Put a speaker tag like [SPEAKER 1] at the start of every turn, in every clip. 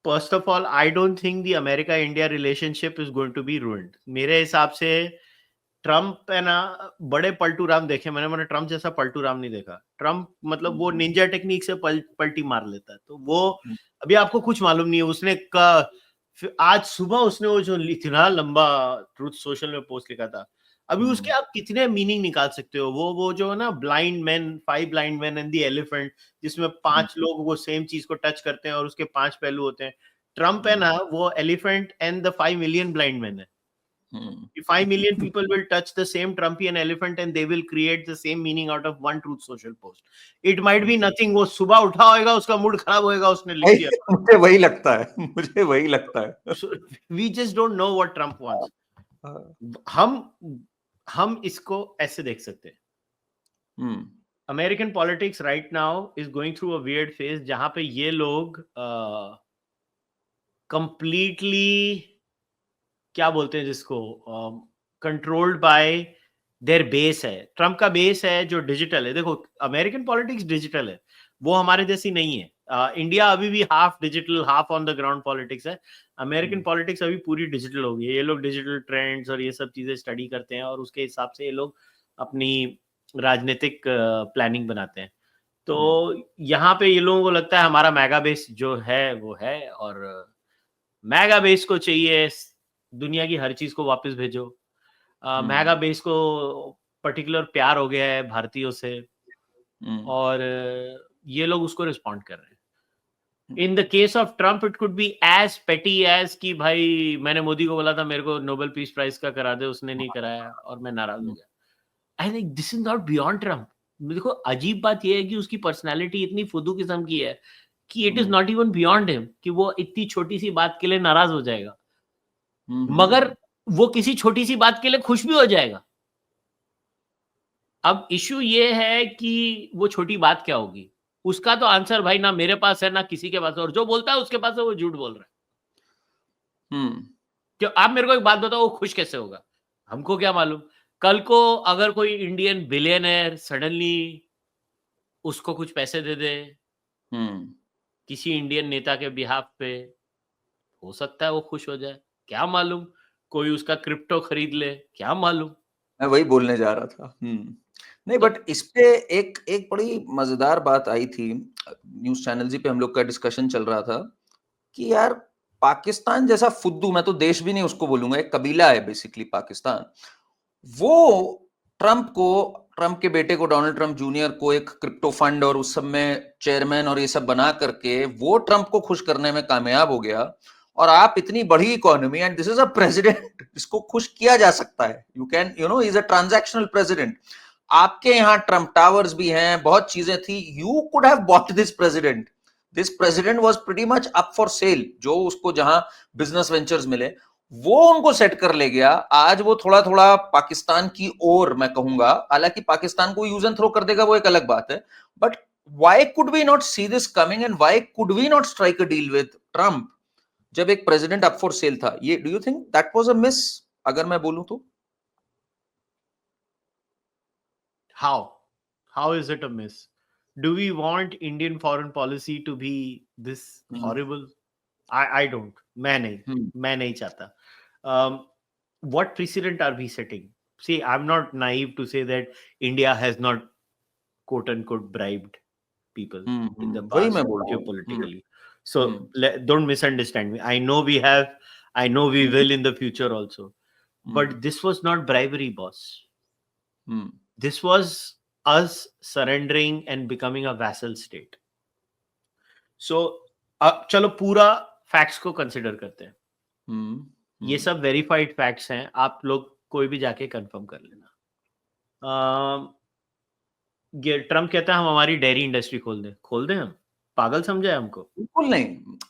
[SPEAKER 1] First of all I don't think the America India relationship is going to be ruined. मेरे हिसाब से Trump है ना, बड़े पलटू राम देखे मैंने ट्रम्प जैसा पलटू राम नहीं देखा. ट्रम्प मतलब वो निंजा टेक्निक से पलटी मार लेता है. तो वो अभी आपको कुछ मालूम नहीं है. उसने आज सुबह उसने वो जो इतना लंबा ट्रूथ सोशल में पोस्ट लिखा था, अभी उसके आप कितने मीनिंग निकाल सकते हो. वो जो है ना, blind man, 5 blind man and the elephant, जिसमें 5 लोग वो सेम चीज को टच करते हैं और उसके 5 पहलू होते हैं. ट्रम्प है ना, वो elephant and the 5 million blind man है. 5 million people will touch the same Trumpian elephant and they will create the same meaning out of one Truth Social post. It might be nothing. वो सुबह उठा होगा, उसका mood खराब होएगा, उसने लिख दिया.
[SPEAKER 2] मुझे वही लगता है.
[SPEAKER 1] So, we just don't know what Trump wants. हम इसको ऐसे देख सकते हैं. American politics right now is going through a weird phase जहां पे ये लोग completely क्या बोलते हैं जिसको, कंट्रोल्ड बाय देयर बेस है. ट्रम्प का बेस है जो डिजिटल है. देखो, अमेरिकन पॉलिटिक्स डिजिटल है, वो हमारे जैसी नहीं है. इंडिया अभी भी half digital half on the ground politics है. अमेरिकन पॉलिटिक्स अभी पूरी डिजिटल हो गई है. ये लोग डिजिटल ट्रेंड्स और ये सब चीजें स्टडी करते हैं और उसके हिसाब से ये लोग अपनी राजनीतिक प्लानिंग बनाते हैं. तो यहाँ पे ये लोगों को लगता है हमारा मेगा बेस जो है वो है, और मेगा बेस को चाहिए दुनिया की हर चीज को वापस भेजो. मेगा बेस को पर्टिकुलर प्यार हो गया है भारतीयों से, और ये लोग उसको रिस्पॉन्ड कर रहे हैं. In the case of Trump it could be as petty as कि भाई मैंने मोदी को बोला था मेरे को नोबेल पीस प्राइज का करा दे, उसने नहीं कराया और मैं नाराज हो गया. I think this is not beyond Trump. देखो, अजीब बात यह है कि उसकी पर्सनैलिटी इतनी फुदू किस्म की है कि it is not even beyond him कि वो इतनी छोटी सी बात के लिए नाराज हो जाएगा, मगर वो किसी छोटी सी बात के लिए खुश भी हो जाएगा. अब इश्यू ये है कि वो छोटी बात क्या होगी. उसका तो आंसर भाई ना मेरे पास है ना किसी के पास है, और जो बोलता है उसके पास है वो झूठ बोल रहा है. क्यों? आप मेरे को एक बात बताओ, वो खुश कैसे होगा? हमको क्या मालूम. कल को अगर कोई इंडियन बिलियनर सडनली उसको कुछ पैसे दे दे किसी इंडियन नेता के बिहाफ पे, हो सकता है वो खुश हो जाए. क्या मालूम, कोई उसका क्रिप्टो खरीद ले, क्या मालूम.
[SPEAKER 2] मैं वही बोलने जा रहा था. नहीं, बट इस पे एक बड़ी मजेदार बात आई थी. न्यूज चैनल जी पे हम लोग का डिस्कशन चल रहा था कि यार पाकिस्तान जैसा फुद्दू, मैं तो देश भी नहीं उसको बोलूंगा, एक कबीला है बेसिकली पाकिस्तान, वो ट्रम्प के बेटे को, डोनाल्ड ट्रम्प जूनियर को एक क्रिप्टो फंड और उस सब में चेयरमैन और ये सब बना करके वो ट्रम्प को खुश करने में कामयाब हो गया. और आप इतनी बड़ी economy and this is a president, इसको खुश किया जा सकता है. You can, you know, is a transactional president. आपके यहाँ ट्रम्प टावर्स भी हैं, बहुत चीजें थी. You could have bought this president. This president was pretty much up for cell. जो उसको जहां बिजनेस वेंचर्स मिले वो उनको सेट कर ले गया. आज वो थोड़ा थोड़ा पाकिस्तान की ओर, मैं कहूंगा, हालांकि पाकिस्तान को यूज एंड थ्रो कर देगा वो एक अलग बात है, but why could we not see this coming and why could we not strike a deal with Trump जब एक प्रेसिडेंट अप फॉर सेल था? Yeah, do you think that was a miss, अगर मैं बोलूं तो?
[SPEAKER 1] How is it a miss? Do we want Indian foreign policy to be this horrible? I don't. मैं नहीं चाहता. What precedent are we setting? See, I'm not naive to say that India has not quote unquote bribed people in the past geopolitically. So don't misunderstand me. I know we have, I know we will in the future also. But this was not bribery, boss. This was us surrendering and becoming a vassal state. So चलो पूरा facts को consider करते हैं. ये सब verified facts हैं, आप लोग कोई भी जाके कंफर्म कर लेना. ये ट्रम्प कहता है हम हमारी डेयरी इंडस्ट्री खोल दें हम. पागल समझा है हमको?
[SPEAKER 2] बिल्कुल नहीं,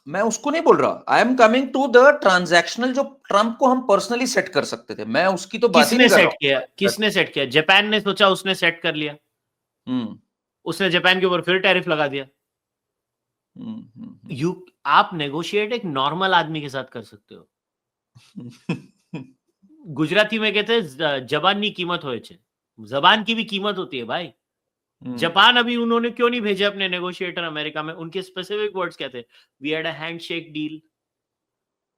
[SPEAKER 2] मैं उसको नहीं बोल रहा. I am coming to the transactional जो ट्रम्प को हम पर्सनली सेट कर सकते थे. मैं उसकी तो बात ही नहीं कर रहा.
[SPEAKER 1] किसने सेट किया? जापान ने सोचा, उसने सेट कर लिया. उसने जापान के ऊपर फिर टैरिफ लगा दिया. आप नेगोशिएट एक नॉर्मल आदमी के साथ कर सकते हो. गुजराती में कहते हैं जबान की कीमत होए छे. जबान की भी कीमत होती है भाई. जापान अभी उन्होंने क्यों नहीं भेजे अपने नेगोशिएटर अमेरिका में? उनके स्पेसिफिक वर्ड्स क्या थे? We had a handshake deal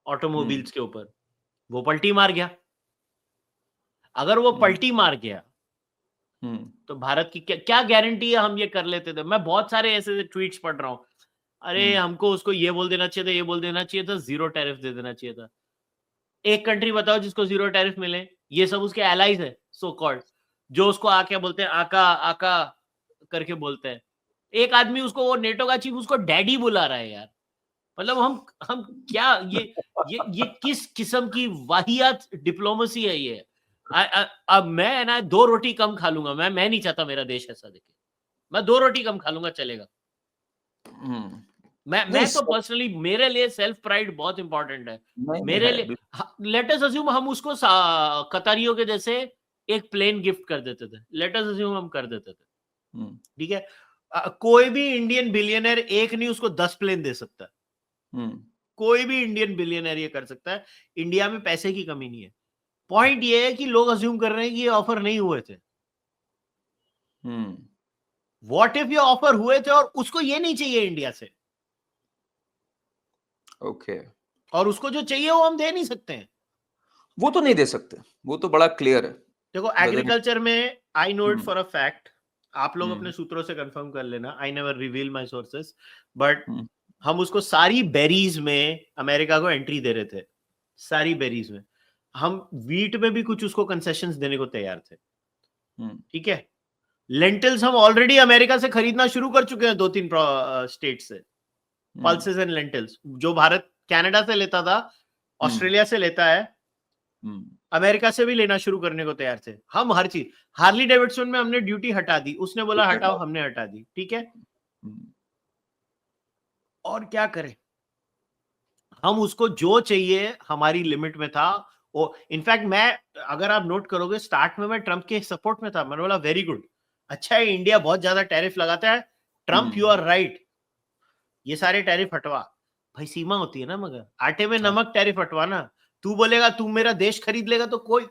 [SPEAKER 1] automobiles के ऊपर, वो पलटी मार गया। अगर वो पलटी मार गया तो भारत की क्या गारंटी है हम ये कर लेते थे? मैं बहुत सारे ऐसे ट्वीट्स पढ़ रहा हूं, अरे हमको उसको ये बोल देना चाहिए था, ये बोल देना चाहिए था, जीरो टैरिफ दे देना चाहिए था। एक कंट्री बताओ जिसको जीरो टैरिफ मिले? ये सब उसके एलाइज है, सो कॉल्ड, जो उसको आके बोलते हैं आका आका करके बोलते हैं। एक आदमी उसको, वो नेटो का चीफ उसको डैडी बुला रहा है यार। मतलब हम क्या, ये किस किस्म की वाहियात डिप्लोमेसी है ये? अब मैं ना 2 रोटी कम खा लूंगा, मैं नहीं चाहता मेरा देश ऐसा दिखे। मैं 2 रोटी कम खा लूंगा, चलेगा। मैं तो पर्सनली, मेरे लिए सेल्फ प्राइड बहुत इंपॉर्टेंट है। मेरे लिए लेट अस अज्यूम हम उसको कतारियों के जैसे एक प्लेन गिफ्ट कर देते थे, लेट अस अज्यूम हम कर देते थे, ठीक है? कोई भी इंडियन बिलियनर एक नहीं, उसको 10 प्लेन दे सकता है। कोई भी इंडियन बिलियनर ये कर सकता है। इंडिया में पैसे की कमी नहीं है। पॉइंट ये है कि लोग अज्यूम कर रहे हैं कि ये ऑफर नहीं हुए थे। व्हाट इफ ये ऑफर हुए थे और उसको ये नहीं चाहिए इंडिया से?
[SPEAKER 2] ओके
[SPEAKER 1] और उसको जो चाहिए वो हम दे नहीं सकते हैं।
[SPEAKER 2] वो तो नहीं दे सकते, वो तो बड़ा क्लियर है।
[SPEAKER 1] देखो एग्रीकल्चर में I know it for a fact, आप लोग अपने सूत्रों से कंफर्म कर लेना, I never reveal my sources, but हम उसको सारी बेरीज में अमेरिका को एंट्री दे रहे थे, सारी बेरीज में। हम वीट में भी कुछ उसको कंसेशंस देने को तैयार थे, ठीक है? लेंटिल्स हम ऑलरेडी अमेरिका से खरीदना शुरू कर चुके हैं 2-3 स्टेट से, पल्सेस एंड लेंटिल्स, जो भारत कनाडा से लेता था, ऑस्ट्रेलिया से लेता है, अमेरिका से भी लेना शुरू करने को तैयार थे हम। हर चीज, हार्ली डेविडसन में हमने ड्यूटी हटा दी, उसने बोला हटाओ, हमने हटा दी, ठीक है? और क्या करें हम? उसको जो चाहिए हमारी लिमिट में था। वो इनफैक्ट मैं, अगर आप नोट करोगे, स्टार्ट में मैं ट्रंप के सपोर्ट में था। मैंने बोला वेरी गुड, अच्छा है, इंडिया बहुत ज्यादा टैरिफ लगाता है, ट्रंप यू आर राइट, ये सारे टैरिफ हटवा। भाई सीमा होती है ना, मगर आटे में नमक टैरिफ हटवाना। तू बोलेगा तू मेरा देश खरीद लेगा तो कोई